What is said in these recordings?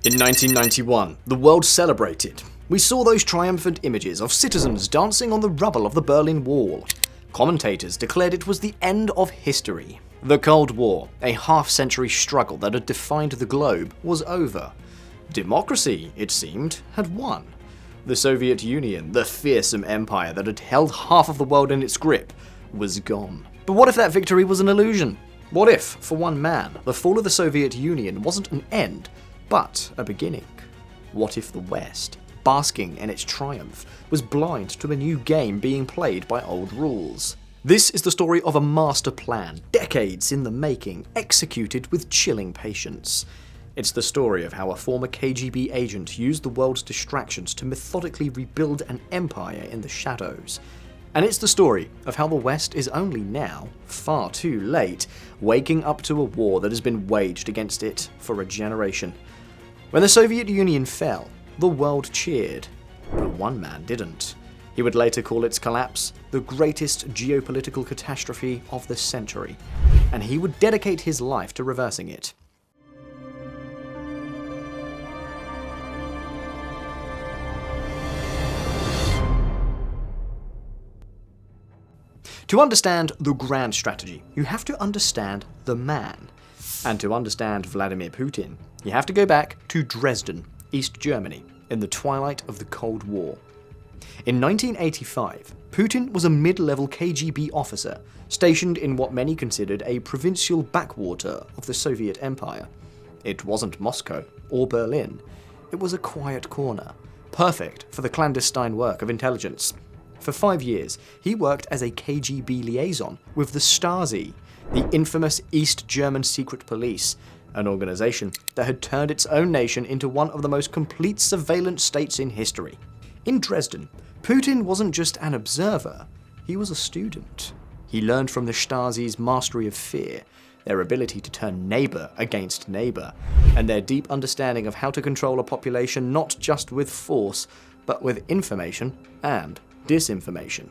In 1991, the world celebrated. We saw those triumphant images of citizens dancing on the rubble of the Berlin Wall. Commentators declared it was the end of history. The Cold War, a half-century struggle that had defined the globe, was over. Democracy, it seemed, had won. The Soviet Union, the fearsome empire that had held half of the world in its grip, was gone. But what if that victory was an illusion? What if, for one man, the fall of the Soviet Union wasn't an end, but a beginning? What if the West, basking in its triumph, was blind to a new game being played by old rules? This is the story of a master plan, decades in the making, executed with chilling patience. It's the story of how a former KGB agent used the world's distractions to methodically rebuild an empire in the shadows. And it's the story of how the West is only now, far too late, waking up to a war that has been waged against it for a generation. When the Soviet Union fell, the world cheered, but one man didn't. He would later call its collapse the greatest geopolitical catastrophe of the century, and he would dedicate his life to reversing it. To understand the grand strategy, you have to understand the man. And to understand Vladimir Putin, you have to go back to Dresden, East Germany, in the twilight of the Cold War. In 1985, Putin was a mid-level KGB officer stationed in what many considered a provincial backwater of the Soviet Empire. It wasn't Moscow or Berlin. It was a quiet corner, perfect for the clandestine work of intelligence. For 5 years, he worked as a KGB liaison with the Stasi, the infamous East German secret police, an organization that had turned its own nation into one of the most complete surveillance states in history. In Dresden, Putin wasn't just an observer, he was a student. He learned from the Stasi's mastery of fear, their ability to turn neighbor against neighbor, and their deep understanding of how to control a population not just with force, but with information and disinformation.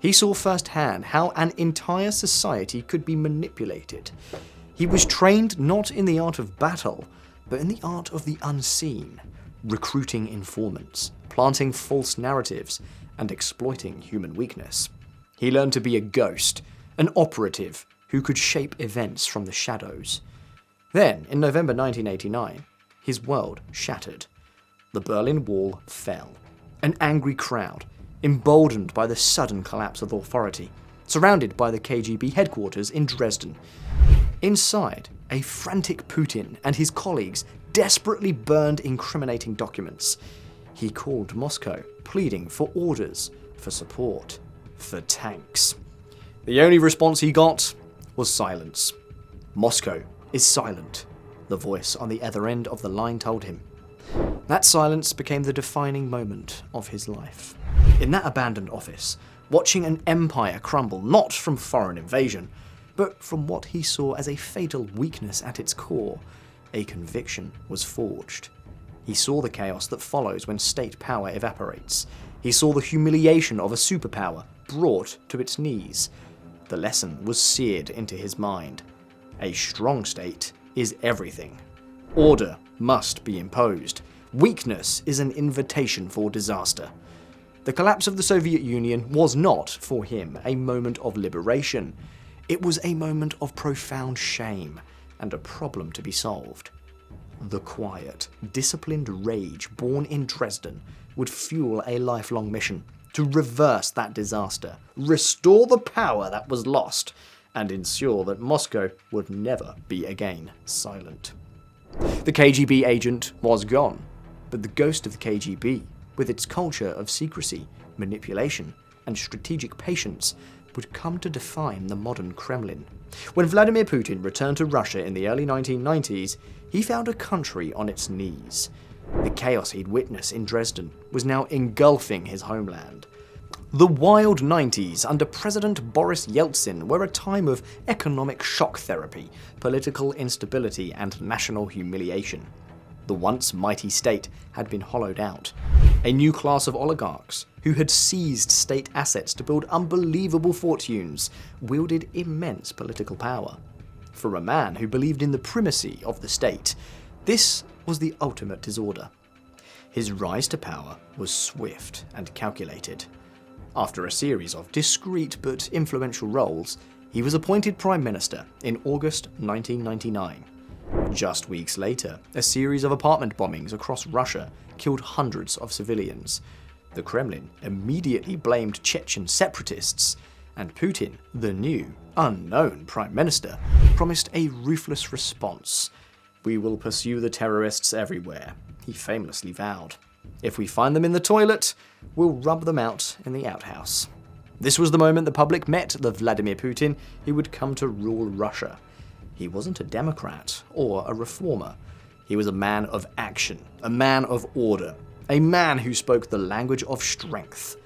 He saw firsthand how an entire society could be manipulated. He was trained not in the art of battle, but in the art of the unseen, recruiting informants, planting false narratives, and exploiting human weakness. He learned to be a ghost, an operative who could shape events from the shadows. Then, in November 1989, his world shattered. The Berlin Wall fell. An angry crowd, emboldened by the sudden collapse of authority, surrounded by the KGB headquarters in Dresden. Inside, a frantic Putin and his colleagues desperately burned incriminating documents. He called Moscow, pleading for orders, for support, for tanks. The only response he got was silence. Moscow is silent, the voice on the other end of the line told him. That silence became the defining moment of his life. In that abandoned office, watching an empire crumble not from foreign invasion, but from what he saw as a fatal weakness at its core, a conviction was forged. He saw the chaos that follows when state power evaporates. He saw the humiliation of a superpower brought to its knees. The lesson was seared into his mind. A strong state is everything. Order must be imposed. Weakness is an invitation for disaster. The collapse of the Soviet Union was not, for him, a moment of liberation. It was a moment of profound shame and a problem to be solved. The quiet, disciplined rage born in Dresden would fuel a lifelong mission to reverse that disaster, restore the power that was lost, and ensure that Moscow would never be again silent. The KGB agent was gone, but the ghost of the KGB, with its culture of secrecy, manipulation, and strategic patience, would come to define the modern Kremlin. When Vladimir Putin returned to Russia in the early 1990s, he found a country on its knees. The chaos he'd witnessed in Dresden was now engulfing his homeland. The wild 90s under President Boris Yeltsin were a time of economic shock therapy, political instability, and national humiliation. The once mighty state had been hollowed out. A new class of oligarchs, who had seized state assets to build unbelievable fortunes, wielded immense political power. For a man who believed in the primacy of the state, this was the ultimate disorder. His rise to power was swift and calculated. After a series of discreet but influential roles, he was appointed Prime Minister in August 1999. Just weeks later, a series of apartment bombings across Russia killed hundreds of civilians. The Kremlin immediately blamed Chechen separatists, and Putin, the new, unknown Prime Minister, promised a ruthless response. "We will pursue the terrorists everywhere," he famously vowed. "If we find them in the toilet, we'll rub them out in the outhouse." This was the moment the public met the Vladimir Putin who would come to rule Russia. He wasn't a Democrat or a reformer. He was a man of action, a man of order, a man who spoke the language of strength.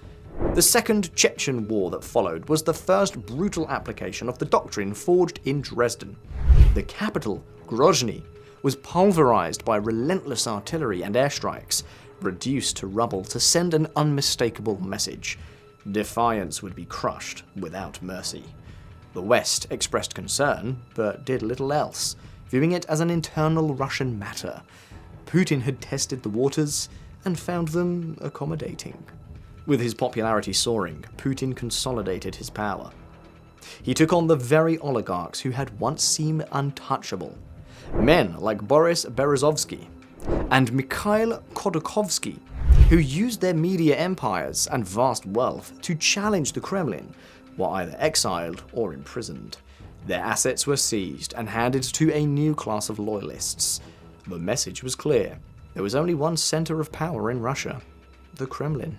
The Second Chechen War that followed was the first brutal application of the doctrine forged in Dresden. The capital, Grozny, was pulverized by relentless artillery and airstrikes, reduced to rubble to send an unmistakable message. Defiance would be crushed without mercy. The West expressed concern, but did little else, viewing it as an internal Russian matter. Putin had tested the waters and found them accommodating. With his popularity soaring, Putin consolidated his power. He took on the very oligarchs who had once seemed untouchable. Men like Boris Berezovsky and Mikhail Khodorkovsky, who used their media empires and vast wealth to challenge the Kremlin, were either exiled or imprisoned. Their assets were seized and handed to a new class of loyalists. The message was clear. There was only one center of power in Russia: the Kremlin.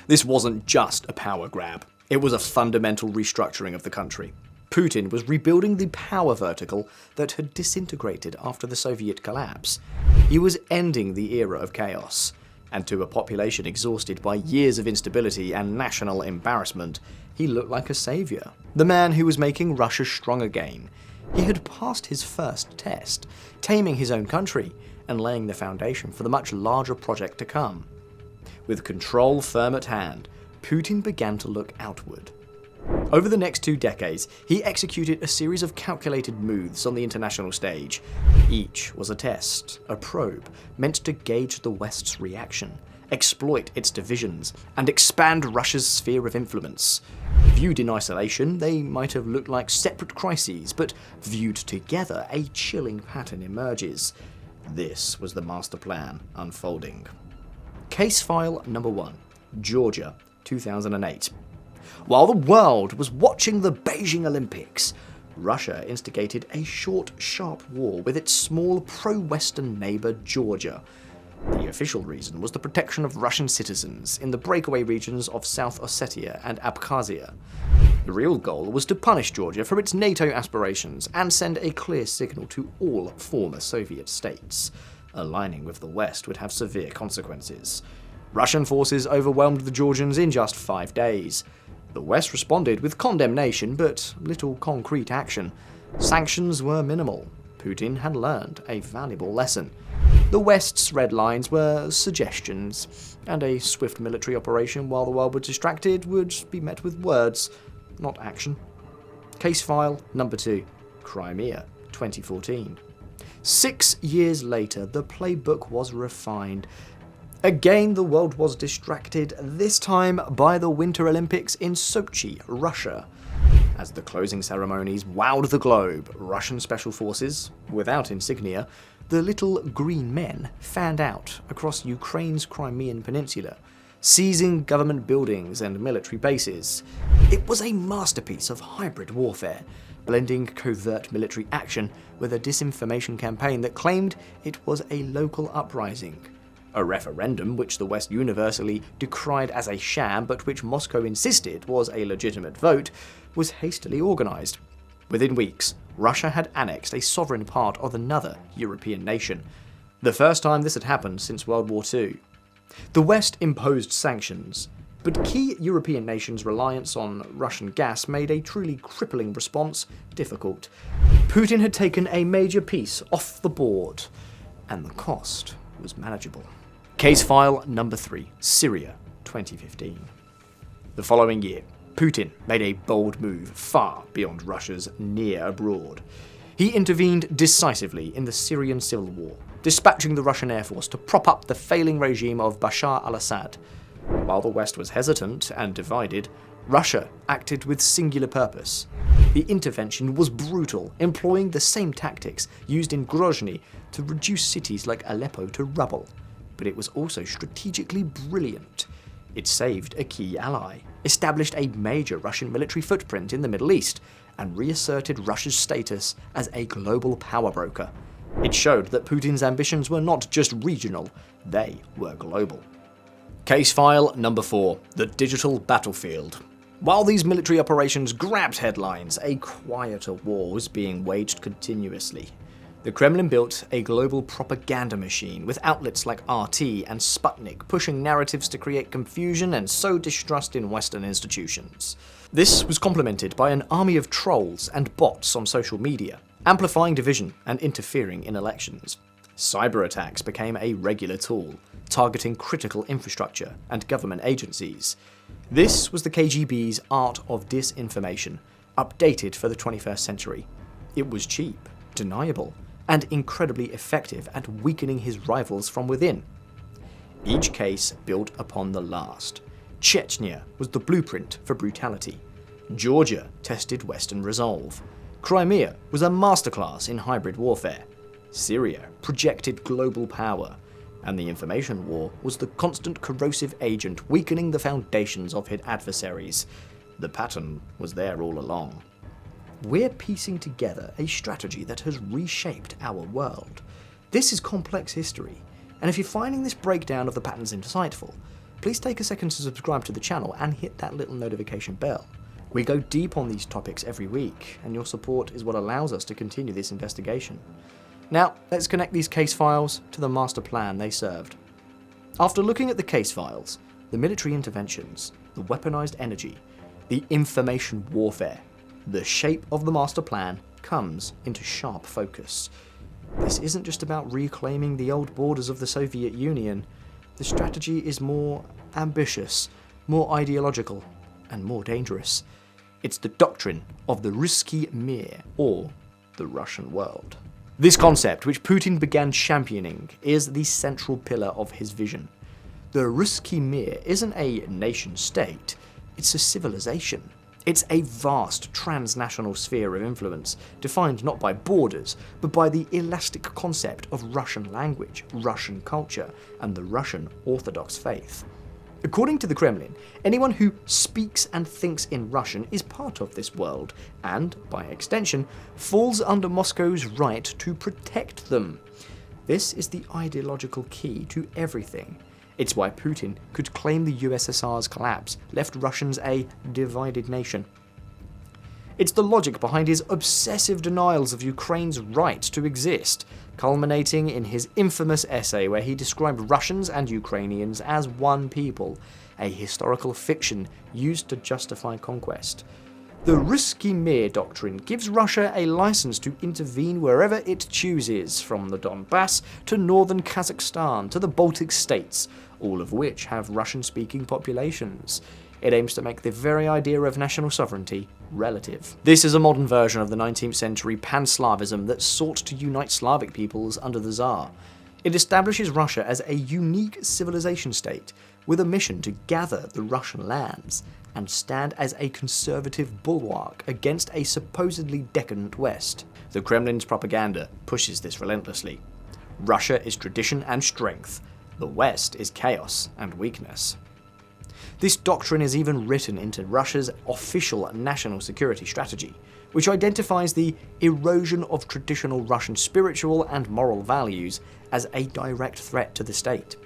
This wasn't just a power grab. It was a fundamental restructuring of the country. Putin was rebuilding the power vertical that had disintegrated after the Soviet collapse. He was ending the era of chaos. And to a population exhausted by years of instability and national embarrassment, he looked like a savior. The man who was making Russia strong again. He had passed his first test, taming his own country and laying the foundation for the much larger project to come. With control firm at hand, Putin began to look outward. Over the next 2 decades, he executed a series of calculated moves on the international stage. Each was a test, a probe, meant to gauge the West's reaction, exploit its divisions, and expand Russia's sphere of influence. Viewed in isolation, they might have looked like separate crises, but viewed together, a chilling pattern emerges. This was the master plan unfolding. Case file number 1, Georgia, 2008. While the world was watching the Beijing Olympics, Russia instigated a short, sharp war with its small pro-Western neighbor Georgia. The official reason was the protection of Russian citizens in the breakaway regions of South Ossetia and Abkhazia. The real goal was to punish Georgia for its NATO aspirations and send a clear signal to all former Soviet states. Aligning with the West would have severe consequences. Russian forces overwhelmed the Georgians in just 5 days. The West responded with condemnation, but little concrete action. Sanctions were minimal. Putin had learned a valuable lesson. The West's red lines were suggestions, and a swift military operation while the world was distracted would be met with words, not action. Case file number 2, Crimea, 2014. 6 years later, the playbook was refined. Again, the world was distracted, this time by the Winter Olympics in Sochi, Russia. As the closing ceremonies wowed the globe, Russian special forces, without insignia, the little green men, fanned out across Ukraine's Crimean peninsula, seizing government buildings and military bases. It was a masterpiece of hybrid warfare, blending covert military action with a disinformation campaign that claimed it was a local uprising. A referendum which the West universally decried as a sham but which Moscow insisted was a legitimate vote, was hastily organised. Within weeks, Russia had annexed a sovereign part of another European nation, the first time this had happened since World War II. The West imposed sanctions, but key European nations' reliance on Russian gas made a truly crippling response difficult. Putin had taken a major piece off the board, and the cost was manageable. Case file number 3, Syria, 2015. The following year, Putin made a bold move far beyond Russia's near abroad. He intervened decisively in the Syrian civil war, dispatching the Russian Air Force to prop up the failing regime of Bashar al-Assad. While the West was hesitant and divided, Russia acted with singular purpose. The intervention was brutal, employing the same tactics used in Grozny to reduce cities like Aleppo to rubble. But it was also strategically brilliant. It saved a key ally, established a major Russian military footprint in the Middle East, and reasserted Russia's status as a global power broker. It showed that Putin's ambitions were not just regional, they were global. Case file number 4, the digital battlefield. While these military operations grabbed headlines, a quieter war was being waged continuously. The Kremlin built a global propaganda machine with outlets like RT and Sputnik pushing narratives to create confusion and sow distrust in Western institutions. This was complemented by an army of trolls and bots on social media, amplifying division and interfering in elections. Cyber attacks became a regular tool, targeting critical infrastructure and government agencies. This was the KGB's art of disinformation, updated for the 21st century. It was cheap, deniable, and incredibly effective at weakening his rivals from within. Each case built upon the last. Chechnya was the blueprint for brutality. Georgia tested Western resolve. Crimea was a masterclass in hybrid warfare. Syria projected global power. And the information war was the constant corrosive agent weakening the foundations of his adversaries. The pattern was there all along. We're piecing together a strategy that has reshaped our world. This is complex history, and if you're finding this breakdown of the patterns insightful, please take a second to subscribe to the channel and hit that little notification bell. We go deep on these topics every week, and your support is what allows us to continue this investigation. Now, let's connect these case files to the master plan they served. After looking at the case files, the military interventions, the weaponized energy, the information warfare, the shape of the master plan comes into sharp focus. This isn't just about reclaiming the old borders of the Soviet Union. The strategy is more ambitious, more ideological, and more dangerous. It's the doctrine of the Ruski Mir, or the Russian world. This concept, which Putin began championing, is the central pillar of his vision. The Ruski Mir isn't a nation-state, it's a civilization. It's a vast transnational sphere of influence, defined not by borders, but by the elastic concept of Russian language, Russian culture, and the Russian Orthodox faith. According to the Kremlin, anyone who speaks and thinks in Russian is part of this world, and, by extension, falls under Moscow's right to protect them. This is the ideological key to everything. It's why Putin could claim the USSR's collapse left Russians a divided nation. It's the logic behind his obsessive denials of Ukraine's right to exist, culminating in his infamous essay where he described Russians and Ukrainians as one people, a historical fiction used to justify conquest. The Ruski Mir doctrine gives Russia a license to intervene wherever it chooses, from the Donbass to northern Kazakhstan to the Baltic states, all of which have Russian-speaking populations. It aims to make the very idea of national sovereignty relative. This is a modern version of the 19th century pan-Slavism that sought to unite Slavic peoples under the Tsar. It establishes Russia as a unique civilization state, with a mission to gather the Russian lands and stand as a conservative bulwark against a supposedly decadent West. The Kremlin's propaganda pushes this relentlessly. Russia is tradition and strength. The West is chaos and weakness. This doctrine is even written into Russia's official national security strategy, which identifies the erosion of traditional Russian spiritual and moral values as a direct threat to the state.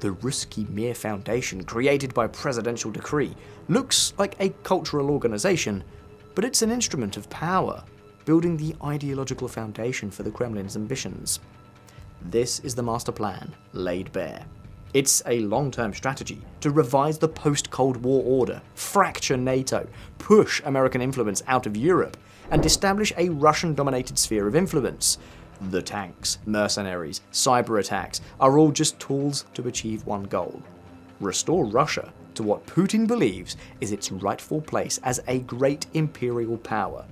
The Ruski Mir Foundation, created by presidential decree, looks like a cultural organization, but it's an instrument of power, building the ideological foundation for the Kremlin's ambitions. This is the master plan laid bare. It's a long-term strategy to revise the post-Cold War order, fracture NATO, push American influence out of Europe, and establish a Russian-dominated sphere of influence. The tanks, mercenaries, cyber attacks are all just tools to achieve one goal: restore Russia to what Putin believes is its rightful place as a great imperial power.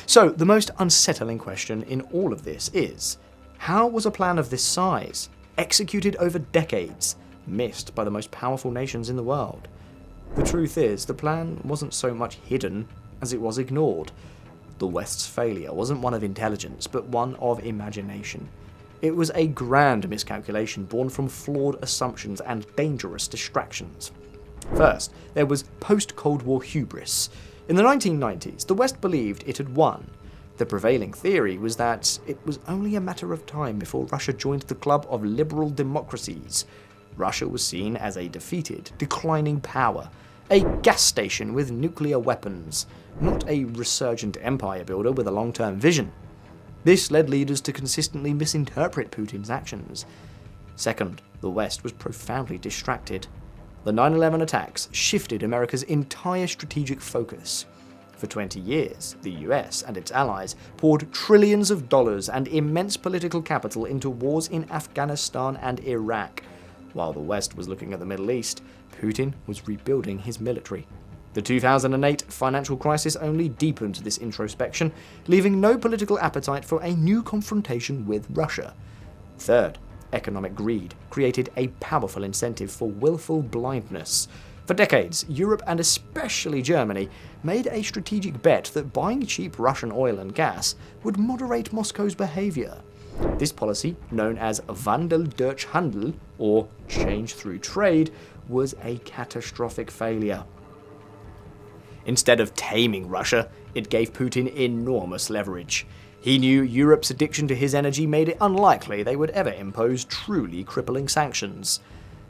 So, the most unsettling question in all of this is, How was a plan of this size, executed over decades, missed by the most powerful nations in the world? The truth is, the plan wasn't so much hidden as it was ignored. The West's failure wasn't one of intelligence, but one of imagination. It was a grand miscalculation born from flawed assumptions and dangerous distractions. First, there was post-Cold War hubris. In the 1990s, the West believed it had won. The prevailing theory was that it was only a matter of time before Russia joined the club of liberal democracies. Russia was seen as a defeated, declining power, a gas station with nuclear weapons, not a resurgent empire builder with a long-term vision. This led leaders to consistently misinterpret Putin's actions. Second, the West was profoundly distracted. The 9/11 attacks shifted America's entire strategic focus. For 20 years, the US and its allies poured trillions of dollars and immense political capital into wars in Afghanistan and Iraq. While the West was looking at the Middle East, Putin was rebuilding his military. The 2008 financial crisis only deepened this introspection, leaving no political appetite for a new confrontation with Russia. Third, economic greed created a powerful incentive for willful blindness. For decades, Europe and especially Germany made a strategic bet that buying cheap Russian oil and gas would moderate Moscow's behavior. This policy, known as Wandel durch Handel, or change through trade, was a catastrophic failure. Instead of taming Russia, it gave Putin enormous leverage. He knew Europe's addiction to his energy made it unlikely they would ever impose truly crippling sanctions.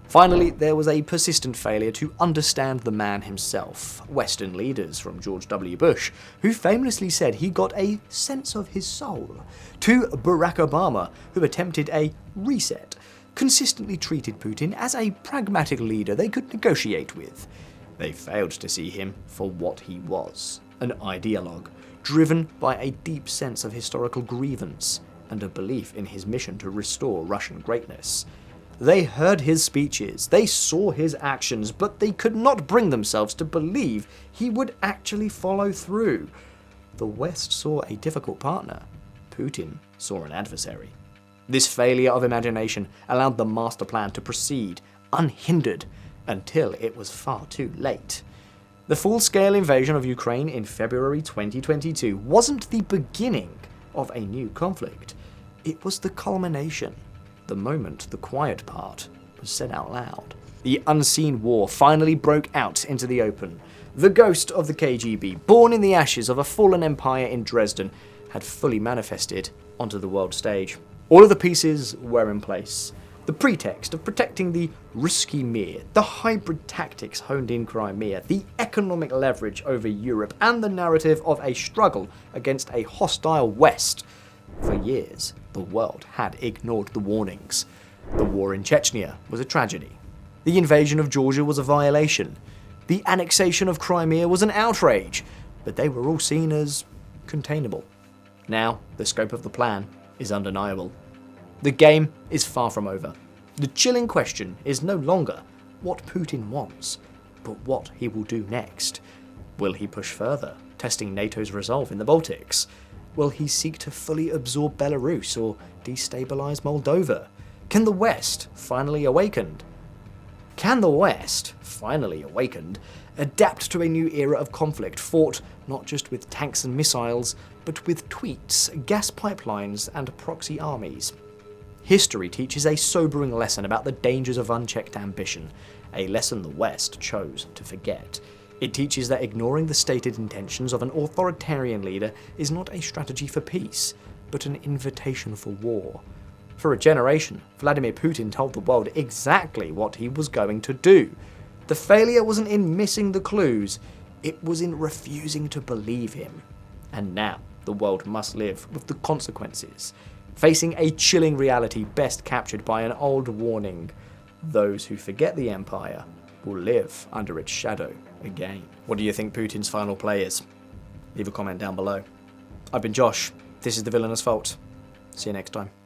Finally, there was a persistent failure to understand the man himself. Western leaders, from George W. Bush, who famously said he got a sense of his soul, to Barack Obama, who attempted a reset, consistently treated Putin as a pragmatic leader they could negotiate with. They failed to see him for what he was, an ideologue, driven by a deep sense of historical grievance and a belief in his mission to restore Russian greatness. They heard his speeches, they saw his actions, but they could not bring themselves to believe he would actually follow through. The West saw a difficult partner. Putin saw an adversary. This failure of imagination allowed the master plan to proceed unhindered until it was far too late. The full-scale invasion of Ukraine in February 2022 wasn't the beginning of a new conflict. It was the culmination. The moment the quiet part was said out loud. The unseen war finally broke out into the open. The ghost of the KGB, born in the ashes of a fallen empire in Dresden, had fully manifested onto the world stage. All of the pieces were in place. The pretext of protecting the Ruski Mir, the hybrid tactics honed in Crimea, the economic leverage over Europe, and the narrative of a struggle against a hostile West. For years, the world had ignored the warnings. The war in Chechnya was a tragedy. The invasion of Georgia was a violation. The annexation of Crimea was an outrage, but they were all seen as containable. Now, the scope of the plan is undeniable. The game is far from over. The chilling question is no longer what Putin wants, but what he will do next. Will he push further, testing NATO's resolve in the Baltics? Will he seek to fully absorb Belarus or destabilize Moldova? Can the West, finally awakened, adapt to a new era of conflict fought not just with tanks and missiles, but with tweets, gas pipelines, and proxy armies? History teaches a sobering lesson about the dangers of unchecked ambition, a lesson the West chose to forget. It teaches that ignoring the stated intentions of an authoritarian leader is not a strategy for peace, but an invitation for war. For a generation, Vladimir Putin told the world exactly what he was going to do. The failure wasn't in missing the clues, it was in refusing to believe him. And now, the world must live with the consequences, facing a chilling reality best captured by an old warning: those who forget the empire will live under its shadow again. What do you think Putin's final play is? Leave a comment down below. I've been Josh. This is The Villainous Fault. See you next time.